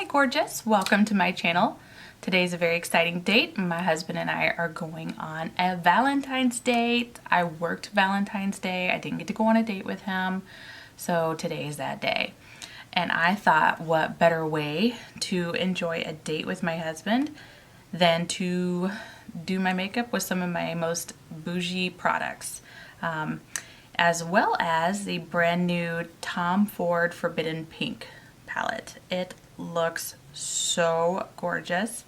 gorgeous, welcome to my channel. Today is a very exciting date. My husband and I are going on a Valentine's date. I worked Valentine's Day. I didn't get to go on a date with him, so today is that day. And I thought, what better way to enjoy a date with my husband than to do my makeup with some of my most bougie products, as well as the brand new Tom Ford Forbidden Pink palette. It looks so gorgeous.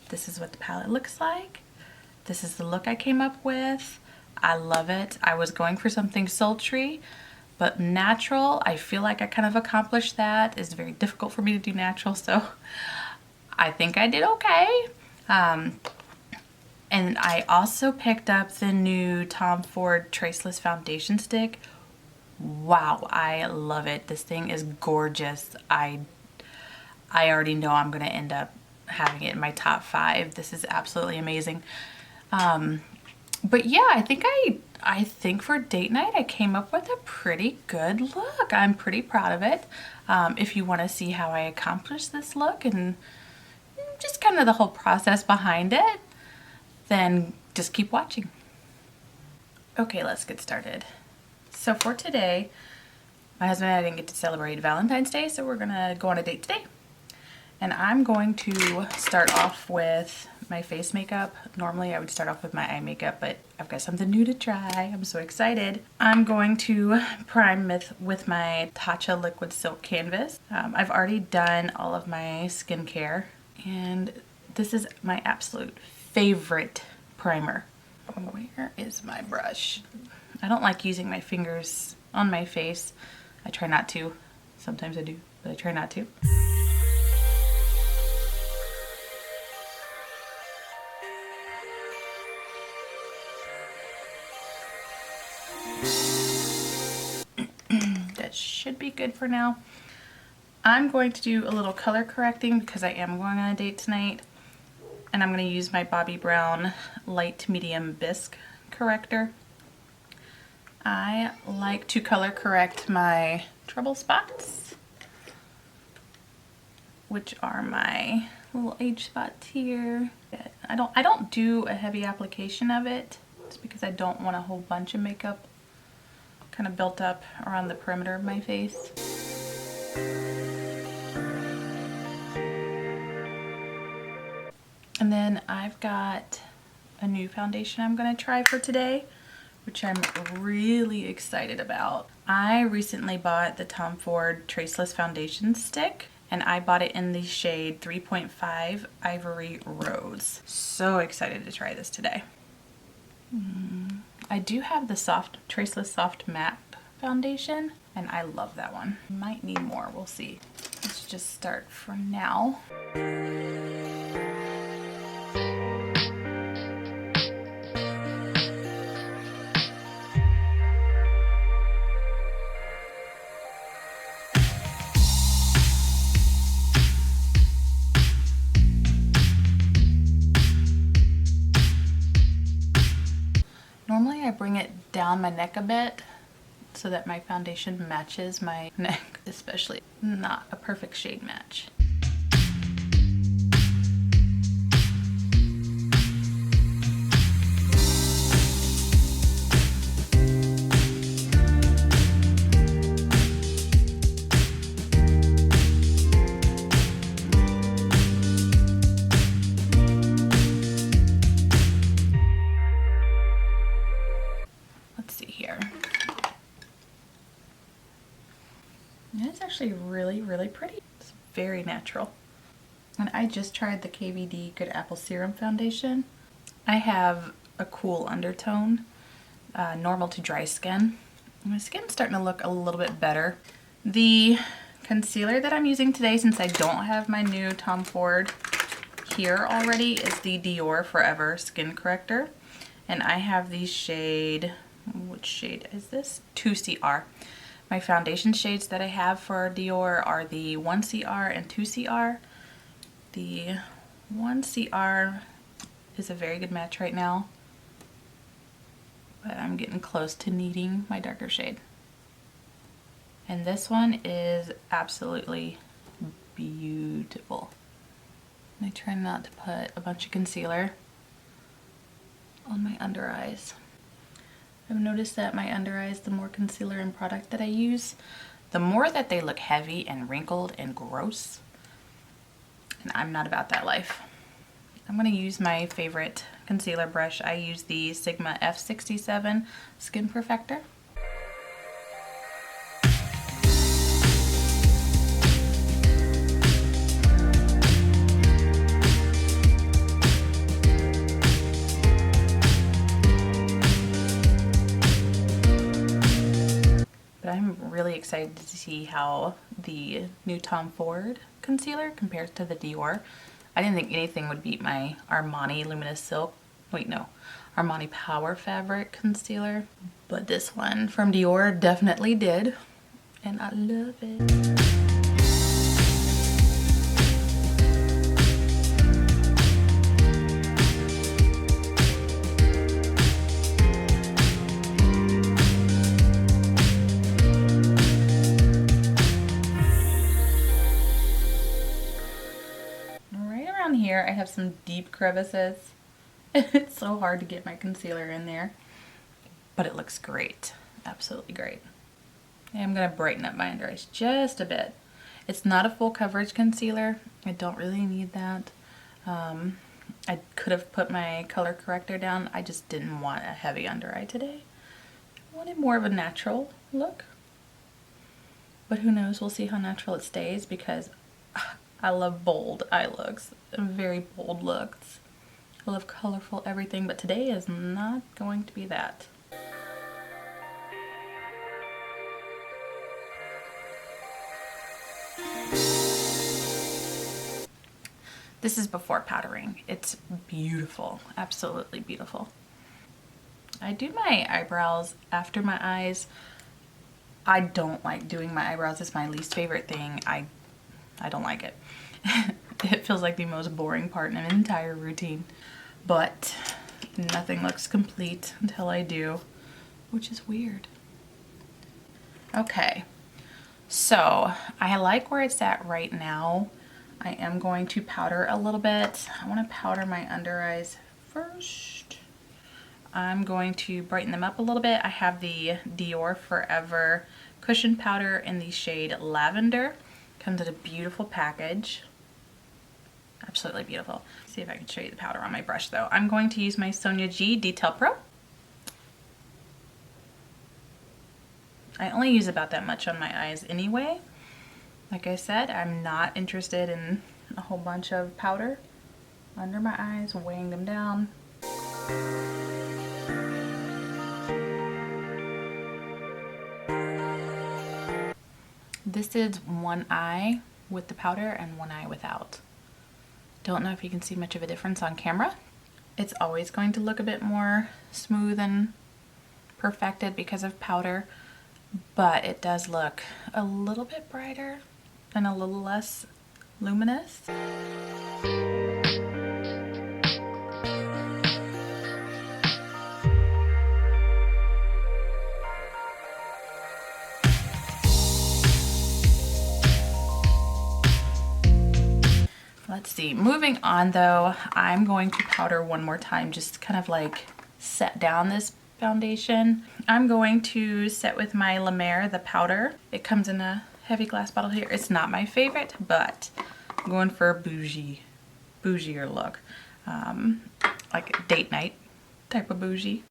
This is what the palette looks like. This is the look I came up with. I love it. I was going for something sultry, but natural. I feel like I kind of accomplished that. It's very difficult for me to do natural, so I think I did okay. And I also picked up the new Tom Ford Traceless foundation stick. Wow, I love it. This thing is gorgeous. I already know I'm going to end up having it in my top 5. This is absolutely amazing. But yeah, I think for date night I came up with a pretty good look. I'm pretty proud of it. If you want to see how I accomplished this look and just kind of the whole process behind it, then just keep watching. Okay, let's get started. So for today, my husband and I didn't get to celebrate Valentine's Day, so we're gonna go on a date today. And I'm going to start off with my face makeup. Normally I would start off with my eye makeup, but I've got something new to try. I'm so excited. I'm going to prime with my Tatcha Liquid Silk Canvas. I've already done all of my skincare, and this is my absolute favorite primer. Where is my brush? I don't like using my fingers on my face. I try not to. Sometimes I do, but I try not to. That should be good for now. I'm going to do a little color correcting because I am going on a date tonight. And I'm going to use my Bobbi Brown Light to Medium Bisque corrector. I like to color correct my trouble spots, which are my little age spots here. I don't do a heavy application of it just because I don't want a whole bunch of makeup kind of built up around the perimeter of my face. And then I've got a new foundation I'm going to try for today, which I'm really excited about. I recently bought the Tom Ford Traceless foundation stick, and I bought it in the shade 3.5 Ivory Rose. So excited to try this today. I do have the Traceless Soft Matte foundation, and I love that one. Might need more, we'll see. Let's just start for now. Normally I bring it down my neck a bit so that my foundation matches my neck, especially not a perfect shade match. It's actually really pretty. It's very natural. And I just tried the KVD Good Apple Serum Foundation. I have a cool undertone, normal to dry skin. My skin's starting to look a little bit better. The concealer that I'm using today, since I don't have my new Tom Ford here already, is the DIOR Forever Skin Corrector. And I have the shade, which shade is this? 2CR. My foundation shades that I have for DIOR are the 1CR and 2CR. The 1CR is a very good match right now, but I'm getting close to needing my darker shade. And this one is absolutely beautiful. I try not to put a bunch of concealer on my under eyes. I've noticed that my under eyes, the more concealer and product that I use, the more that they look heavy and wrinkled and gross. And I'm not about that life. I'm gonna use my favorite concealer brush. I use the Sigma F67 Skin Perfector. But I'm really excited to see how the new Tom Ford concealer compares to the DIOR. I didn't think anything would beat my Armani Luminous Silk, wait no, Armani Power Fabric concealer. But this one from DIOR definitely did, and I love it. Here I have some deep crevices. It's so hard to get my concealer in there, but it looks great, absolutely great. I'm gonna brighten up my under eyes just a bit. It's not a full coverage concealer. I don't really need that. I could have put my color corrector down. I just didn't want a heavy under eye today. I wanted more of a natural look, but who knows, we'll see how natural it stays, because I love bold eye looks, very bold looks. I love colorful everything, but today is not going to be that. This is before powdering. It's beautiful, absolutely beautiful. I do my eyebrows after my eyes. I don't like doing my eyebrows. It's my least favorite thing. I don't like it. It feels like the most boring part in an entire routine, but nothing looks complete until I do, which is weird. Okay, so I like where it's at right now. I am going to powder a little bit. I want to powder my under eyes first. I'm going to brighten them up a little bit. I have the DIOR Forever Cushion Powder in the shade Lavender. Comes in a beautiful package. Absolutely beautiful. Let's see if I can show you the powder on my brush though. I'm going to use my Sonia G Detail Pro. I only use about that much on my eyes anyway. Like I said, I'm not interested in a whole bunch of powder under my eyes, weighing them down. This is one eye with the powder and one eye without. Don't know if you can see much of a difference on camera. It's always going to look a bit more smooth and perfected because of powder, but it does look a little bit brighter and a little less luminous. Let's see, moving on though, I'm going to powder one more time, just kind of like set down this foundation. I'm going to set with my La Mer, the powder. It comes in a heavy glass bottle here. It's not my favorite, but I'm going for a bougier look. Like a date night type of bougie.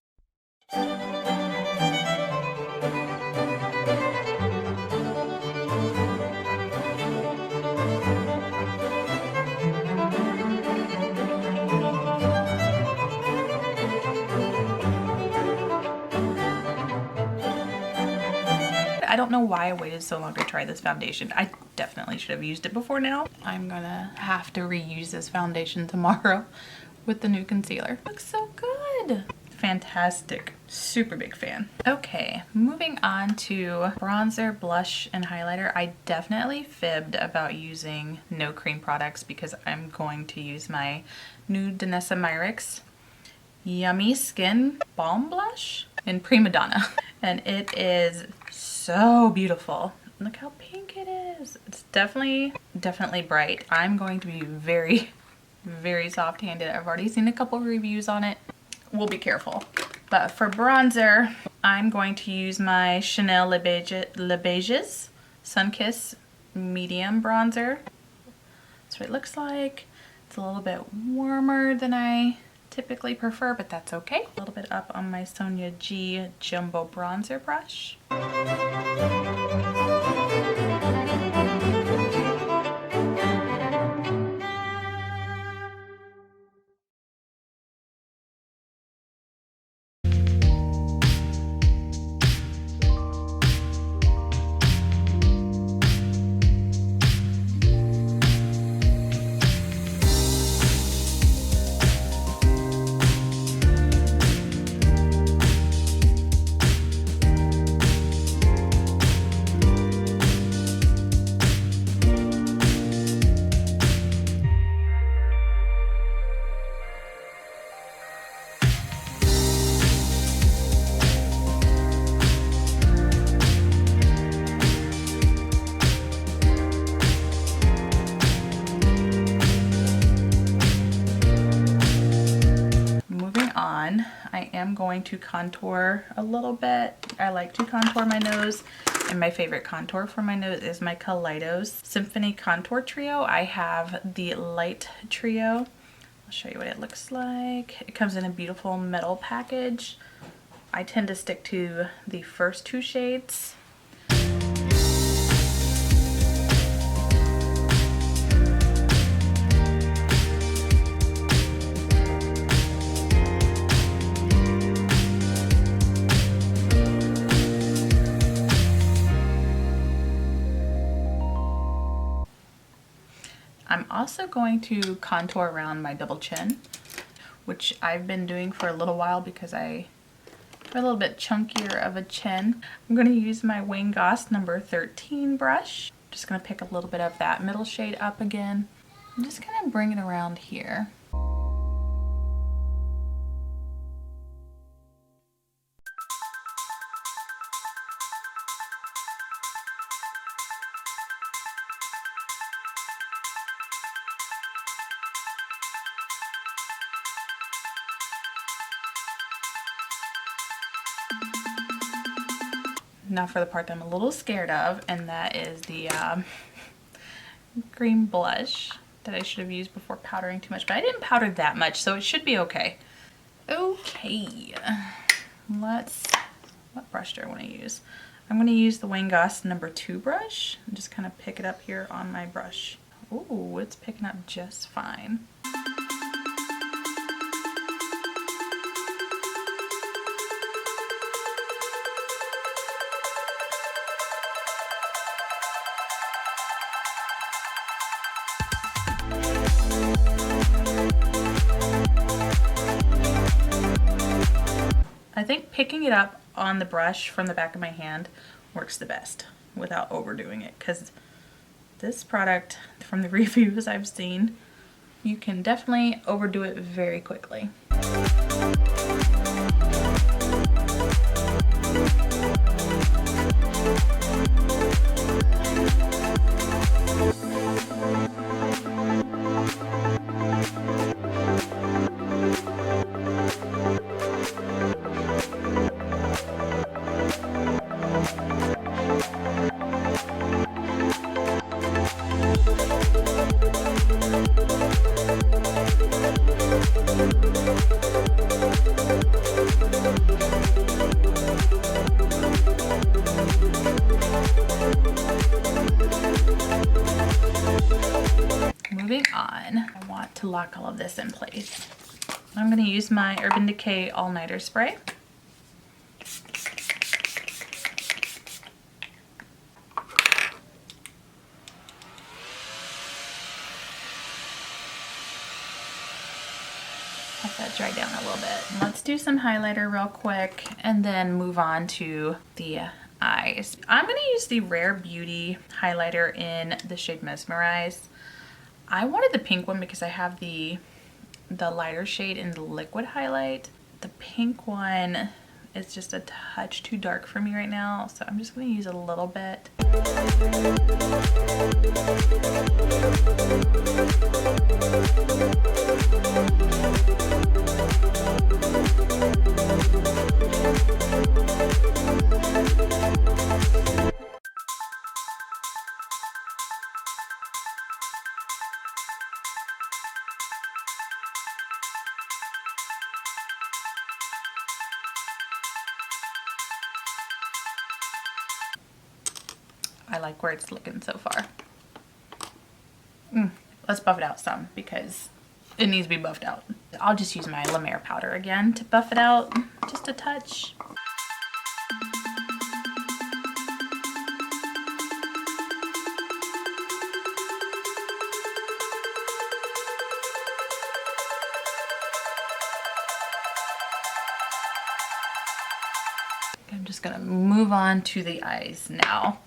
I don't know why I waited so long to try this foundation. I definitely should have used it before now. I'm gonna have to reuse this foundation tomorrow with the new concealer. Looks so good. Fantastic. Super big fan. Okay, moving on to bronzer, blush, and highlighter. I definitely fibbed about using no cream products because I'm going to use my new Danessa Myricks Yummy Skin Balm Blush in Primadonna. And it is so beautiful. Look how pink it is. It's definitely bright. I'm going to be very, very soft-handed. I've already seen a couple reviews on it. We'll be careful. But for bronzer, I'm going to use my Chanel Le Beiges Sunkiss Medium Bronzer. That's what it looks like. It's a little bit warmer than I typically prefer, but that's okay. A little bit up on my Sonia G Jumbo Bronzer brush. I am going to contour a little bit. I like to contour my nose, and my favorite contour for my nose is my Kaleidos Symphony Contour Trio. I have the light trio. I'll show you what it looks like. It comes in a beautiful metal package. I tend to stick to the first two shades. I'm also going to contour around my double chin, which I've been doing for a little while because I have a little bit chunkier of a chin. I'm going to use my Wayne Goss number 13 brush. Just going to pick a little bit of that middle shade up again. I'm just going to bring it around here. Now for the part that I'm a little scared of, and that is the green blush that I should have used before powdering too much, but I didn't powder that much, so it should be okay. Okay, what brush do I want to use? I'm going to use the Wayne Goss number 2 brush and just kind of pick it up here on my brush. Ooh, it's picking up just fine. I think picking it up on the brush from the back of my hand works the best without overdoing it, because this product, from the reviews I've seen, you can definitely overdo it very quickly. Moving on, I want to lock all of this in place. I'm going to use my Urban Decay All Nighter Spray. Let that dry down a little bit. Let's do some highlighter real quick and then move on to the eyes. I'm going to use the Rare Beauty highlighter in the shade Mesmerize. I wanted the pink one because I have the lighter shade in the liquid highlight. The pink one It's just a touch too dark for me right now, so I'm just going to use a little bit. I like where it's looking so far. Let's buff it out some because it needs to be buffed out. I'll just use my La Mer powder again to buff it out just a touch. I'm just gonna move on to the eyes now.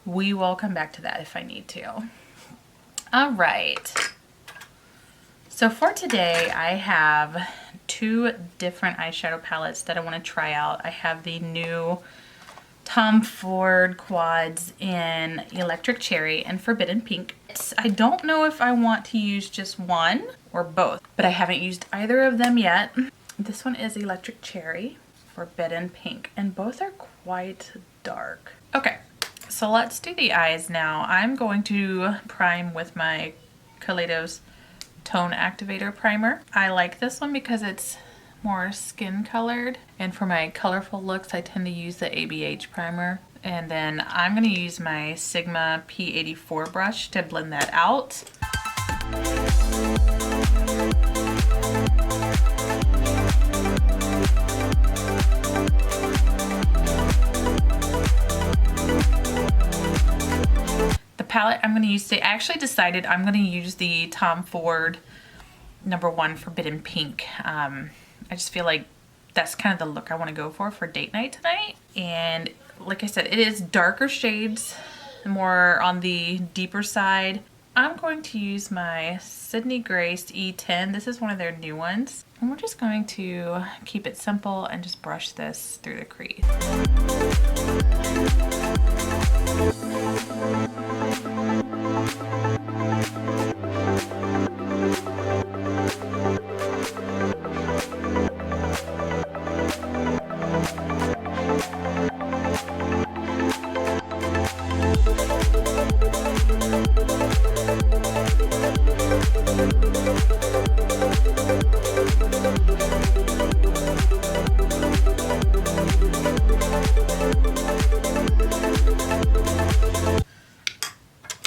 We will come back to that if I need to. All right. So for today, I have two different eyeshadow palettes that I want to try out. I have the new Tom Ford quads in Electric Cherry and Forbidden Pink. I don't know if I want to use just one or both, but I haven't used either of them yet. This one is Electric Cherry, Forbidden Pink, and both are quite dark. Okay. So let's do the eyes now. I'm going to prime with my Kaleidos Tone Activator Primer. I like this one because it's more skin colored. And for my colorful looks, I tend to use the ABH primer. And then I'm going to use my Sigma P84 brush to blend that out. Palette I'm going to use today, I actually decided I'm going to use the Tom Ford #1 Forbidden Pink. I just feel like that's kind of the look I want to go for date night tonight. And like I said, it is darker shades, more on the deeper side. I'm going to use my Sydney Grace E10. This is one of their new ones. And we're just going to keep it simple and just brush this through the crease.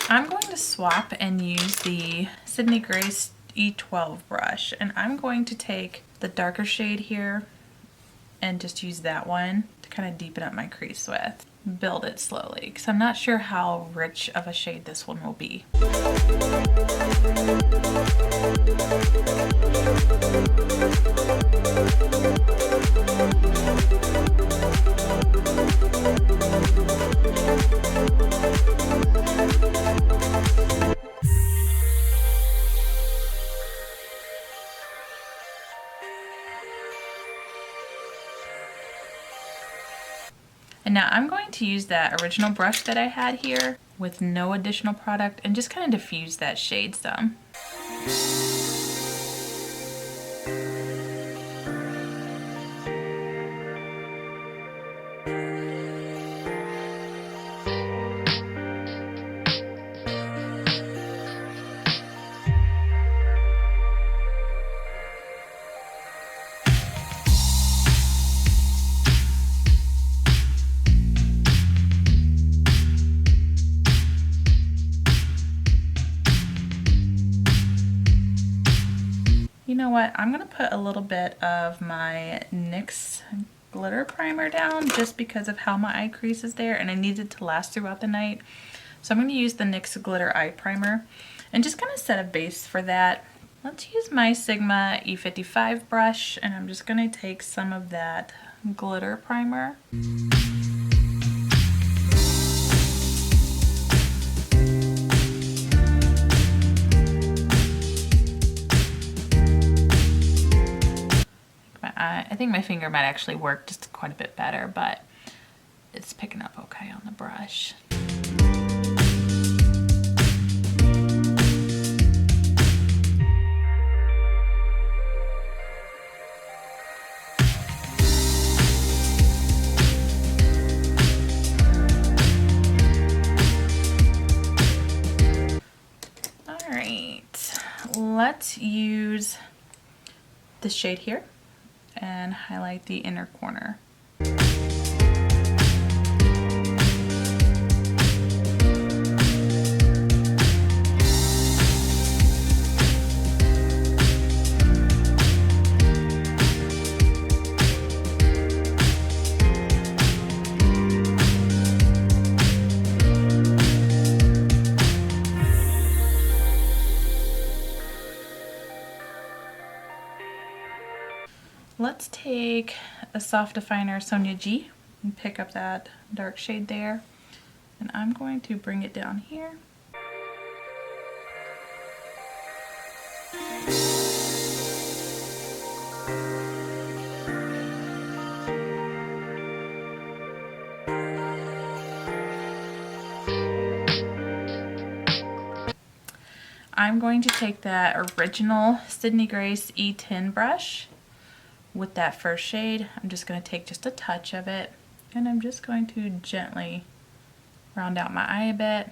I'm going to swap and use the Sydney Grace E12 brush, and I'm going to take the darker shade here and just use that one to kind of deepen up my crease with. Build it slowly because I'm not sure how rich of a shade this one will be. And now I'm going to use that original brush that I had here with no additional product and just kind of diffuse that shade some. You know what, I'm going to put a little bit of my NYX glitter primer down just because of how my eye crease is there and I need it to last throughout the night. So I'm going to use the NYX glitter eye primer and just kind of set a base for that. Let's use my Sigma E55 brush and I'm just going to take some of that glitter primer. I think my finger might actually work just quite a bit better, but it's picking up okay on the brush. Let's use this shade here and highlight the inner corner. Let's take a soft definer Sonia G and pick up that dark shade there, and I'm going to bring it down here. I'm going to take that original Sydney Grace E10 brush with that first shade. I'm just going to take just a touch of it, and I'm just going to gently round out my eye a bit.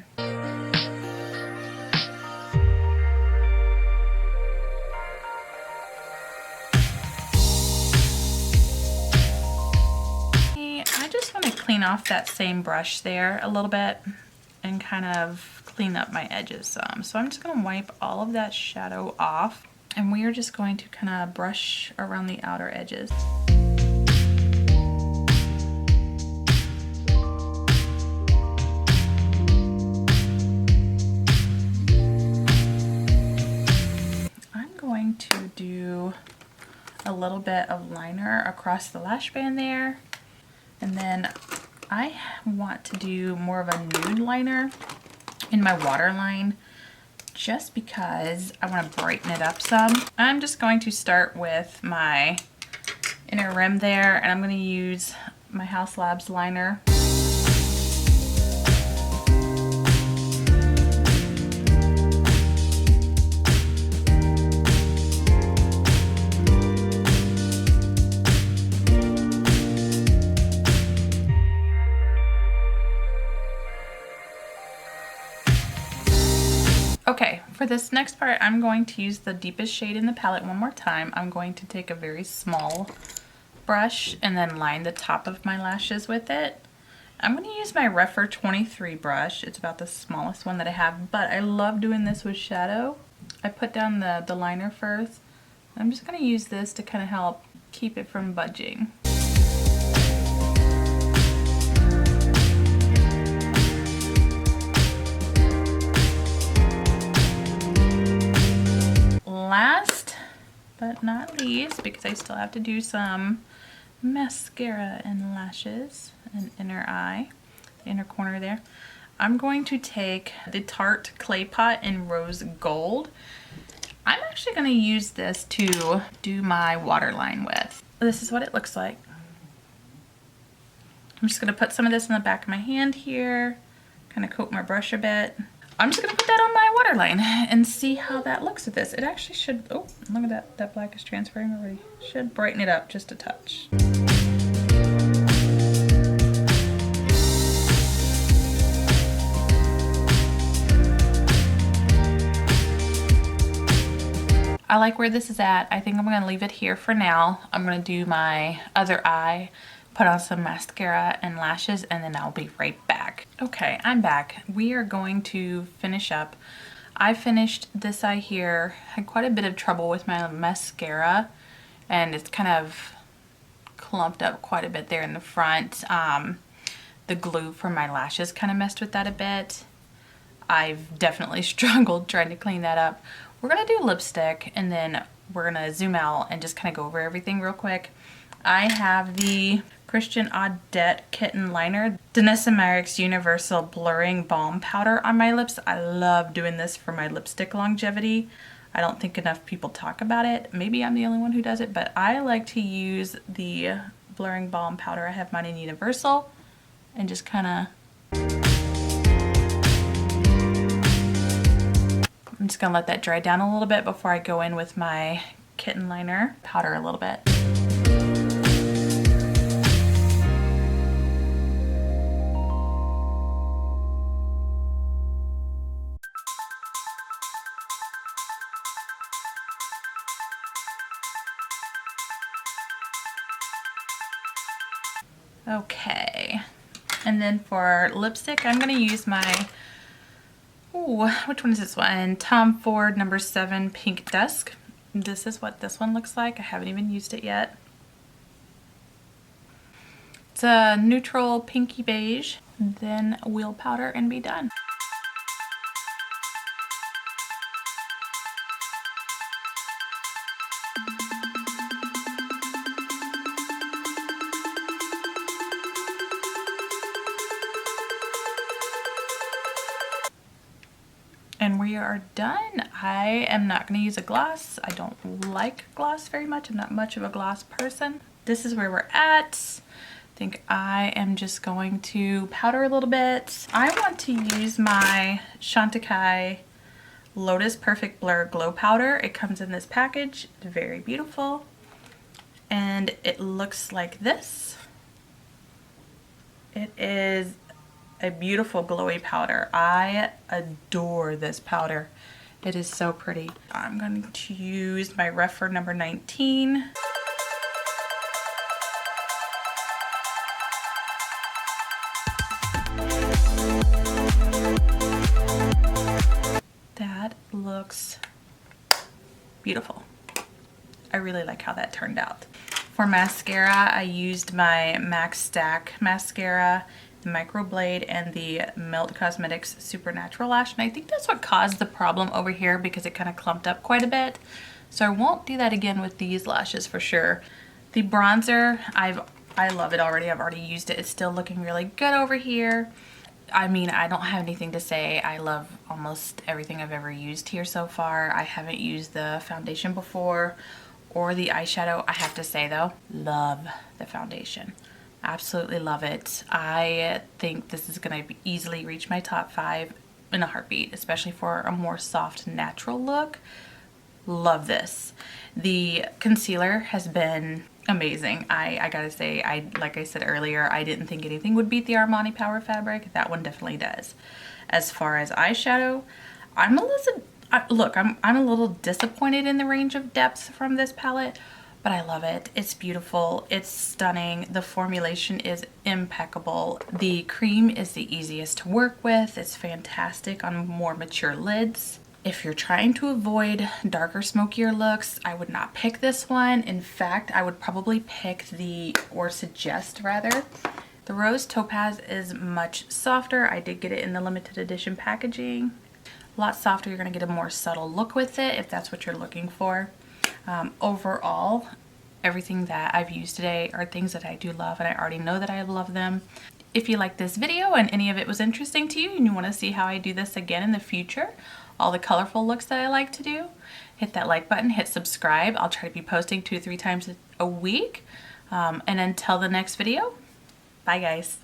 I just want to clean off that same brush there a little bit and kind of clean up my edges some. So I'm just going to wipe all of that shadow off, and we are just going to kind of brush around the outer edges. I'm going to do a little bit of liner across the lash band there, and then I want to do more of a nude liner in my waterline, just because I want to brighten it up some. I'm just going to start with my inner rim there, and I'm going to use my House Labs liner. Okay, for this next part, I'm going to use the deepest shade in the palette one more time. I'm going to take a very small brush and then line the top of my lashes with it. I'm going to use my Refer 23 brush. It's about the smallest one that I have, but I love doing this with shadow. I put down the liner first. I'm just going to use this to kind of help keep it from budging. Last but not least, because I still have to do some mascara and lashes and inner eye, the inner corner there, I'm going to take the Tarte Clay Pot in Rose Gold. I'm actually going to use this to do my waterline with. This is what it looks like. I'm just going to put some of this in the back of my hand here, kind of coat my brush a bit. I'm just going to put that on my waterline and see how that looks with this. It actually should, oh, look at that, that black is transferring already. Should brighten it up just a touch. I like where this is at. I think I'm going to leave it here for now. I'm going to do my other eye, put on some mascara and lashes, and then I'll be right back. Okay, I'm back. We are going to finish up. I finished this eye here. Had quite a bit of trouble with my mascara, and it's kind of clumped up quite a bit there in the front. The glue from my lashes kind of messed with that a bit. I've definitely struggled trying to clean that up. We're gonna do lipstick, and then we're gonna zoom out and just kind of go over everything real quick. I have the Christian Audette Kitten Liner, Danessa Myricks Universal Blurring Balm Powder on my lips. I love doing this for my lipstick longevity. I don't think enough people talk about it. Maybe I'm the only one who does it, but I like to use the blurring balm powder. I have mine in Universal, and just kind of, I'm just gonna let that dry down a little bit before I go in with my kitten liner. Powder a little bit. Okay, and then for lipstick, I'm gonna use my, ooh, which one is this one? Tom Ford number 7 Pink Dusk. This is what this one looks like. I haven't even used it yet. It's a neutral pinky beige. Then wheel powder and be done. And we are done. I am not going to use a gloss. I don't like gloss very much. I'm not much of a gloss person. This is where we're at. I think I am just going to powder a little bit. I want to use my Chantecaille Lotus Perfect Blur Glow Powder. It comes in this package. It's very beautiful. And it looks like this. It is a beautiful glowy powder. I adore this powder. It is so pretty. I'm going to use my Refer number 19. That looks beautiful. I really like how that turned out. For mascara, I used my Max Stack mascara, the Microblade, and the Melt Cosmetics Supernatural Lash. And I think that's what caused the problem over here, because it kind of clumped up quite a bit. So I won't do that again with these lashes for sure. The bronzer, I love it already. I've already used it. It's still looking really good over here. I mean, I don't have anything to say. I love almost everything I've ever used here so far. I haven't used the foundation before or the eyeshadow. I have to say though, love the foundation. Absolutely love it. I think this is going to easily reach my top 5 in a heartbeat, especially for a more soft, natural look. Love this. The concealer has been amazing. I gotta say, like I said earlier, I didn't think anything would beat the Armani Power Fabric. That one definitely does. As far as eyeshadow, I'm a little disappointed in the range of depth from this palette, but I love it. It's beautiful. It's stunning. The formulation is impeccable. The cream is the easiest to work with. It's fantastic on more mature lids. If you're trying to avoid darker, smokier looks, I would not pick this one. In fact, I would probably pick or suggest rather, the Rose Topaz is much softer. I did get it in the limited edition packaging. A lot softer. You're going to get a more subtle look with it if that's what you're looking for. Overall, everything that I've used today are things that I do love, and I already know that I love them. If you like this video and any of it was interesting to you and you want to see how I do this again in the future, all the colorful looks that I like to do, hit that like button, hit subscribe. I'll try to be posting 2 to 3 times a week. And until the next video, bye guys.